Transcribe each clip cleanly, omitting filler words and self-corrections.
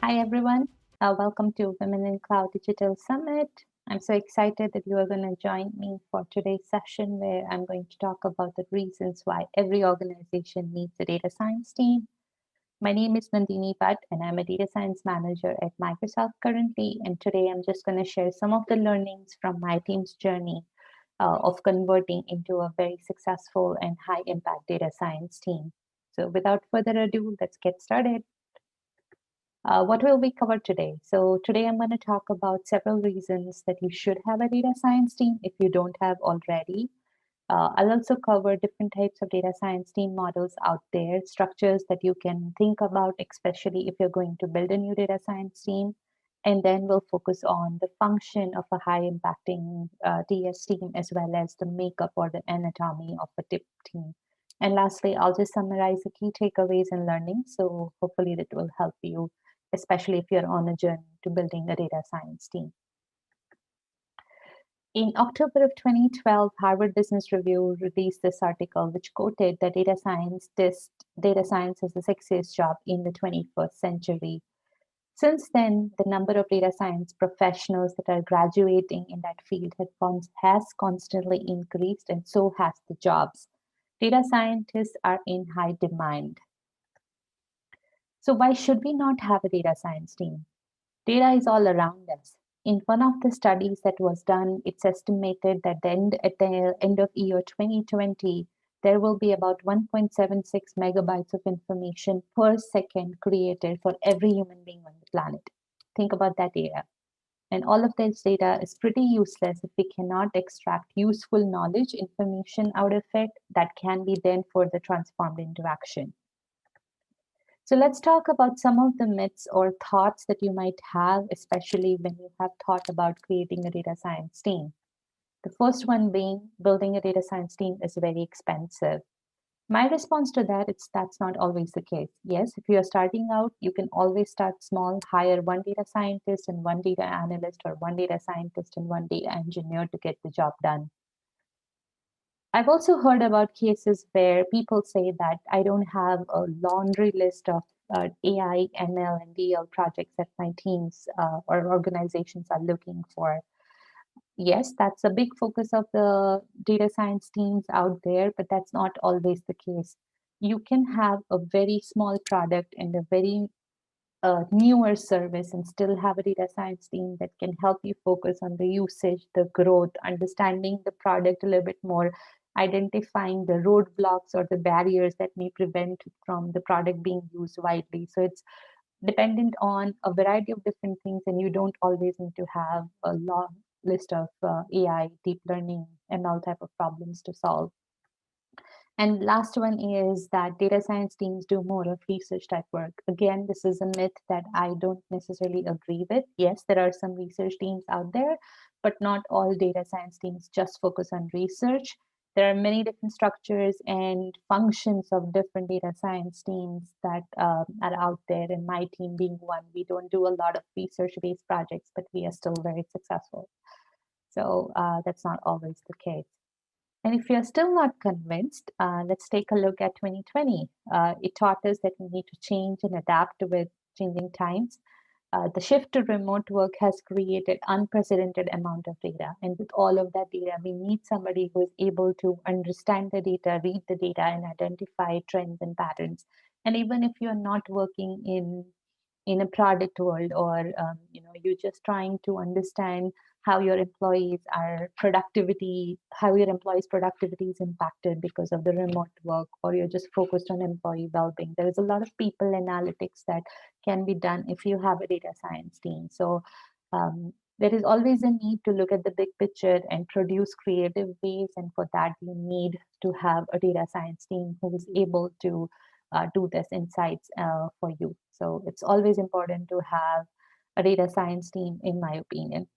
Hi, everyone. Welcome to Women in Cloud Digital Summit. I'm so excited that you are going to join me for today's session where I'm going to talk about the reasons why every organization needs a data science team. My name is Nandini Bhatt, and I'm a data science manager at Microsoft currently. And today I'm just going to share some of the learnings from my team's journey of converting into a very successful and high impact data science team. So without further ado, let's get started. What will we cover today? So today I'm going to talk about several reasons that you should have a data science team if you don't have already. I'll also cover different types of data science team models out there, structures that you can think about, especially if you're going to build a new data science team. And then we'll focus on the function of a high impacting DS team, as well as the makeup or the anatomy of a tip team. And lastly, I'll just summarize the key takeaways and learnings. So hopefully that will help you, especially if you're on a journey to building a data science team. In October of 2012, Harvard Business Review released this article, which quoted that data science is the sexiest job in the 21st century. Since then, the number of data science professionals that are graduating in that field has constantly increased, and so has the jobs. Data scientists are in high demand. So why should we not have a data science team? Data is all around us. In one of the studies that was done, it's estimated that at the end of year 2020, there will be about 1.76 megabytes of information per second created for every human being on the planet. Think about that data. And all of this data is pretty useless if we cannot extract useful knowledge, information out of it that can be then further transformed into action. So let's talk about some of the myths or thoughts that you might have, especially when you have thought about creating a data science team. The first one being building a data science team is very expensive. My response to that is that's not always the case. Yes, if you are starting out, you can always start small, hire one data scientist and one data analyst, or one data scientist and one data engineer to get the job done. I've also heard about cases where people say that I don't have a laundry list of AI, ML, and DL projects that my teams or organizations are looking for. Yes, that's a big focus of the data science teams out there, but that's not always the case. You can have a very small product and a very newer service and still have a data science team that can help you focus on the usage, the growth, understanding the product a little bit more, identifying the roadblocks or the barriers that may prevent from the product being used widely. So it's dependent on a variety of different things, and you don't always need to have a long list of AI, deep learning, ML type of problems to solve. And last one is that data science teams do more of research type work. Again, this is a myth that I don't necessarily agree with. Yes, there are some research teams out there, but not all data science teams just focus on research. There are many different structures and functions of different data science teams that are out there, and my team being one. We don't do a lot of research-based projects, but we are still very successful. So that's not always the case. And if you're still not convinced, let's take a look at 2020. It taught us that we need to change and adapt with changing times. The shift to remote work has created unprecedented amount of data. And with all of that data, we need somebody who is able to understand the data, read the data, and identify trends and patterns. And even if you're not working in a product world, or you're just trying to understand how your employees productivity is impacted because of the remote work, or you're just focused on employee well-being, there is a lot of people analytics that can be done if you have a data science team. So there is always a need to look at the big picture and produce creative ways, and for that you need to have a data science team who is able to do this insights for you. So it's always important to have a data science team, in my opinion.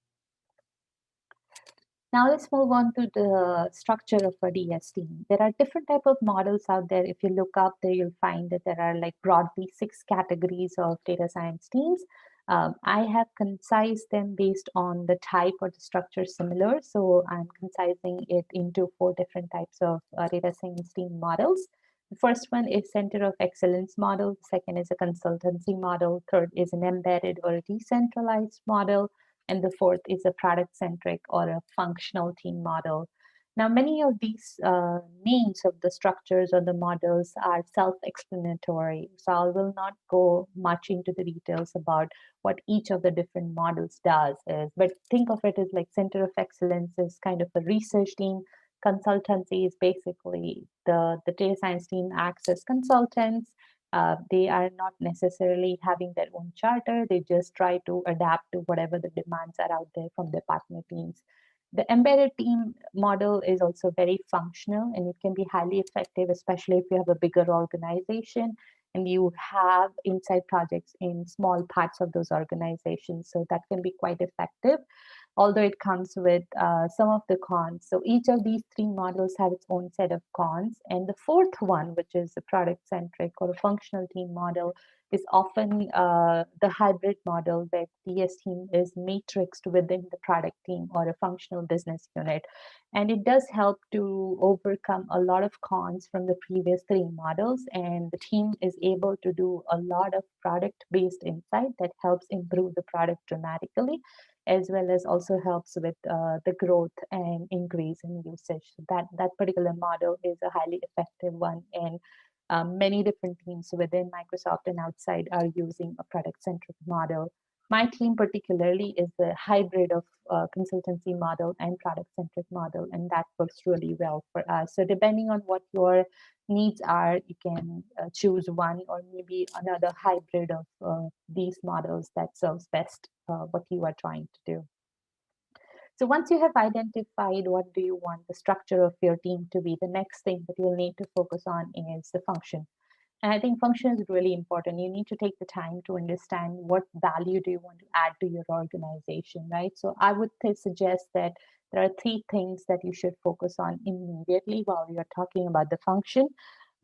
Now let's move on to the structure of a DS team. There are different type of models out there. If you look up there, you'll find that there are like broadly 6 categories of data science teams. I have concised them based on the type or the structure similar. So I'm concising it into 4 different types of data science team models. The first one is Center of Excellence model. The second is a consultancy model. Third is an embedded or a decentralized model. And the fourth is a product centric or a functional team model. Now, many of these names of the structures or the models are self explanatory. So I will not go much into the details about what each of the different models does is, but think of it as like Center of Excellence is kind of a research team. Consultancy is basically the data science team acts as consultants. They are not necessarily having their own charter. They just try to adapt to whatever the demands are out there from their partner teams. The embedded team model is also very functional and it can be highly effective, especially if you have a bigger organization and you have inside projects in small parts of those organizations. So that can be quite effective, although it comes with some of the cons. So each of these three models have its own set of cons. And the fourth one, which is the product centric or a functional team model, is often the hybrid model where DS team is matrixed within the product team or a functional business unit. And it does help to overcome a lot of cons from the previous three models. And the team is able to do a lot of product based insight that helps improve the product dramatically, as well as also helps with the growth and increase in usage. So that particular model is a highly effective one, and many different teams within Microsoft and outside are using a product-centric model. My team particularly is the hybrid of consultancy model and product-centric model, and that works really well for us. So depending on what your needs are, you can choose one or maybe another hybrid of these models that serves best what you are trying to do. So once you have identified what do you want the structure of your team to be, the next thing that you'll need to focus on is the function. And I think function is really important. You need to take the time to understand what value do you want to add to your organization, right? So I would suggest that there are three things that you should focus on immediately while you're talking about the function.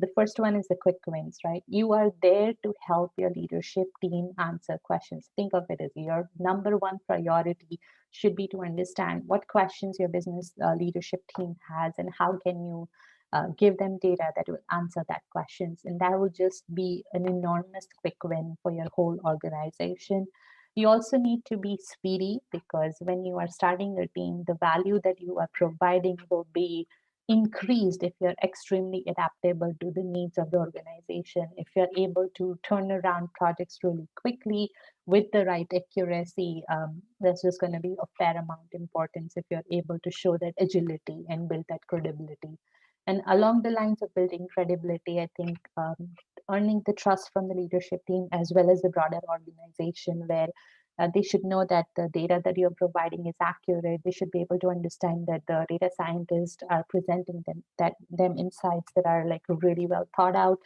The first one is the quick wins, right? You are there to help your leadership team answer questions. Think of it as your number one priority should be to understand what questions your business leadership team has and how can you give them data that will answer that questions, and that will just be an enormous quick win for your whole organization. You also need to be speedy because when you are starting a team, the value that you are providing will be increased if you're extremely adaptable to the needs of the organization. If you're able to turn around projects really quickly with the right accuracy, there's just going to be a fair amount importance if you're able to show that agility and build that credibility. And along the lines of building credibility, I think earning the trust from the leadership team as well as the broader organization, where they should know that the data that you're providing is accurate. They should be able to understand that the data scientists are presenting them insights that are like really well thought out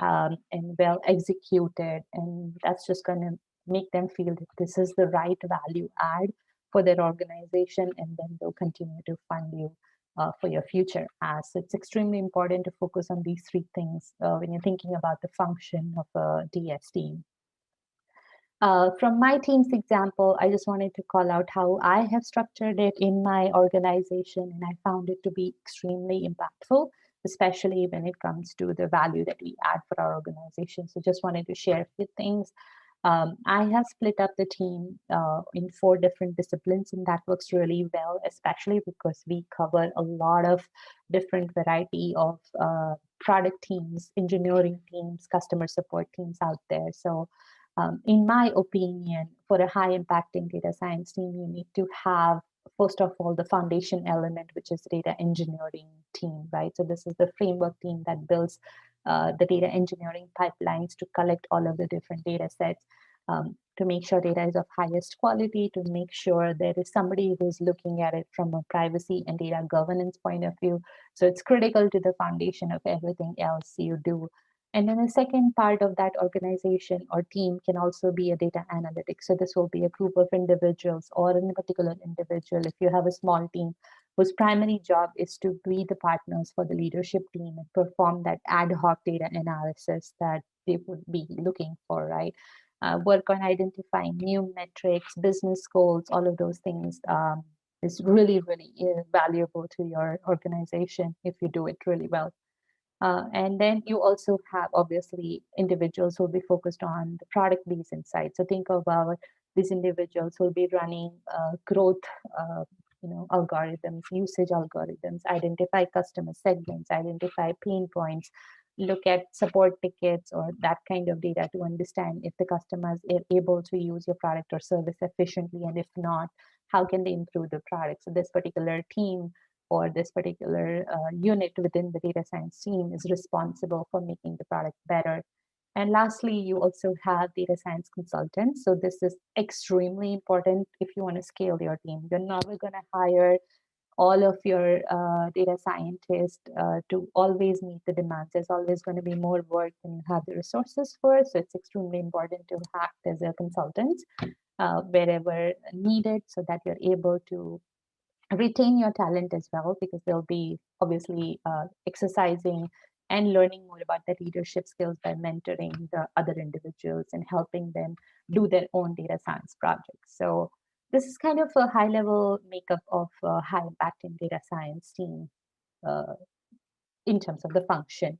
and well executed. And that's just going to make them feel that this is the right value add for their organization, and then they'll continue to fund you for your future. So it's extremely important to focus on these three things when you're thinking about the function of a DS team. From my team's example, I just wanted to call out how I have structured it in my organization, and I found it to be extremely impactful, especially when it comes to the value that we add for our organization. So just wanted to share a few things. I have split up the team in 4 different disciplines, and that works really well, especially because we cover a lot of different variety of product teams, engineering teams, customer support teams out there. So in my opinion, for a high impacting data science team, you need to have, first of all, the foundation element, which is data engineering team, right? So this is the framework team that builds the data engineering pipelines to collect all of the different data sets, to make sure data is of highest quality, to make sure there is somebody who's looking at it from a privacy and data governance point of view. So it's critical to the foundation of everything else you do. And then the second part of that organization or team can also be a data analytics. So this will be a group of individuals or a particular individual. If you have a small team whose primary job is to be the partners for the leadership team and perform that ad hoc data analysis that they would be looking for, right? Work on identifying new metrics, business goals, all of those things is really, really valuable to your organization if you do it really well. And then you also have obviously individuals who will be focused on the product-based insights. So think about these individuals who will be running growth, algorithms, usage algorithms, identify customer segments, identify pain points, look at support tickets or that kind of data to understand if the customers are able to use your product or service efficiently, and if not, how can they improve the product. So this particular team or this particular unit within the data science team is responsible for making the product better. And lastly, you also have data science consultants. So this is extremely important if you want to scale your team. You're never going to hire all of your data scientists to always meet the demands. There's always going to be more work than you have the resources for. So it's extremely important to act as a consultant wherever needed so that you're able to retain your talent as well, because they'll be obviously exercising and learning more about their leadership skills by mentoring the other individuals and helping them do their own data science projects. So this is kind of a high level makeup of high impact in data science team uh, in terms of the function.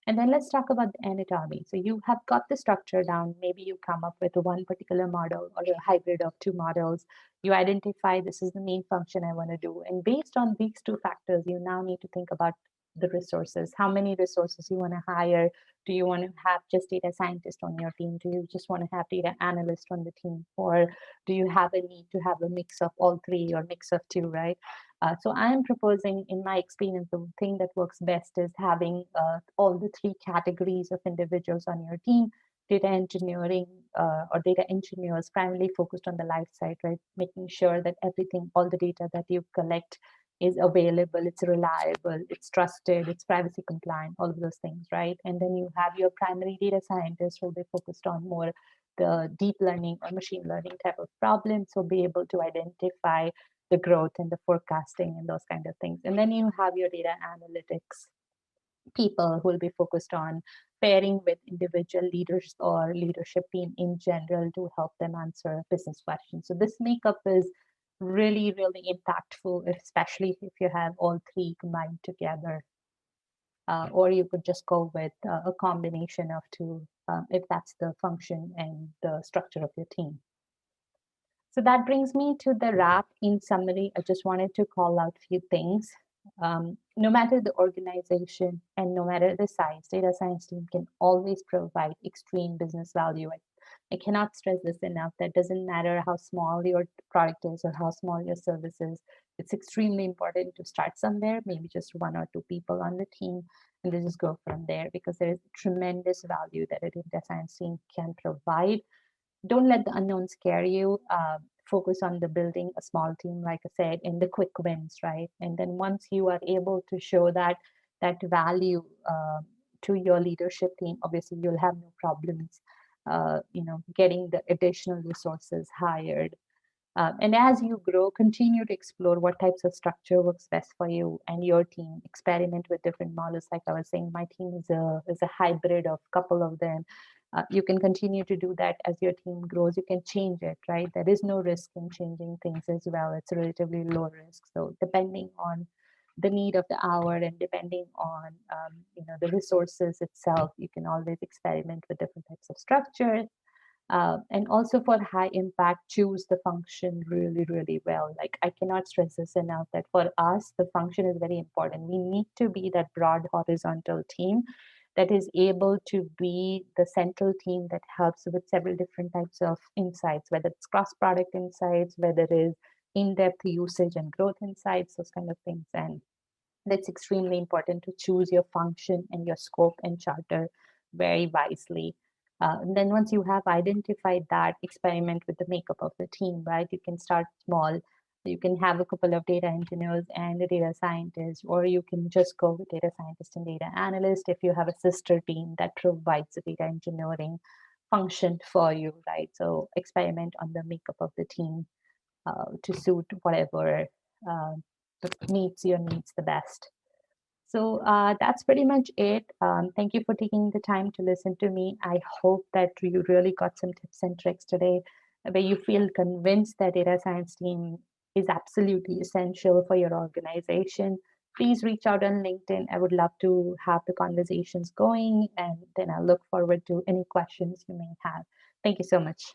And then let's talk about the anatomy. So you have got the structure down. Maybe you come up with one particular model or a hybrid of two models. You identify this is the main function I want to do. And based on these two factors, you now need to think about the resources. How many resources you want to hire? Do you want to have just data scientist on your team? Do you just want to have data analyst on the team? Or do you have a need to have a mix of all three or mix of two, right? So I am proposing, in my experience, the thing that works best is having all the three categories of individuals on your team. Data engineering or data engineers primarily focused on the life side, right? Making sure that everything, all the data that you collect is available, it's reliable, it's trusted, it's privacy compliant, all of those things, right? And then you have your primary data scientists who will be focused on more the deep learning or machine learning type of problems, so be able to identify the growth and the forecasting and those kind of things. And then you have your data analytics people who will be focused on pairing with individual leaders or leadership team in general to help them answer business questions. So this makeup is really, really impactful, especially if you have all three combined together. Or you could just go with a combination of two if that's the function and the structure of your team. So that brings me to the wrap. In summary, I just wanted to call out a few things. No matter the organization and no matter the size, data science team can always provide extreme business value. I cannot stress this enough. That doesn't matter how small your product is or how small your service is. It's extremely important to start somewhere, maybe just one or two people on the team, and then just go from there, because there is tremendous value that a data science team can provide. Don't let the unknown scare you. Focus on the building a small team, like I said, and the quick wins, right? And then once you are able to show that value to your leadership team, obviously you'll have no problems, getting the additional resources hired. And as you grow, continue to explore what types of structure works best for you and your team. Experiment with different models. Like I was saying, my team is a hybrid of a couple of them. You can continue to do that as your team grows. You can change it, right? There is no risk in changing things as well. It's relatively low risk. So depending on the need of the hour and depending on the resources itself, you can always experiment with different types of structures. And also for high impact, choose the function really, really well. Like I cannot stress this enough that for us, the function is very important. We need to be that broad horizontal team that is able to be the central team that helps with several different types of insights, whether it's cross-product insights, whether it is in-depth usage and growth insights, those kind of things. And that's extremely important to choose your function and your scope and charter very wisely. And then once you have identified that, experiment with the makeup of the team, right? You can start small. You can have a couple of data engineers and a data scientist, or you can just go with data scientist and data analyst if you have a sister team that provides the data engineering function for you, right? So experiment on the makeup of the team to suit whatever uh, meets your needs the best. So that's pretty much it. Thank you for taking the time to listen to me. I hope that you really got some tips and tricks today where you feel convinced that data science team is absolutely essential for your organization. please reach out on LinkedIn. I would love to have the conversations going, and then I look forward to any questions you may have. Thank you so much.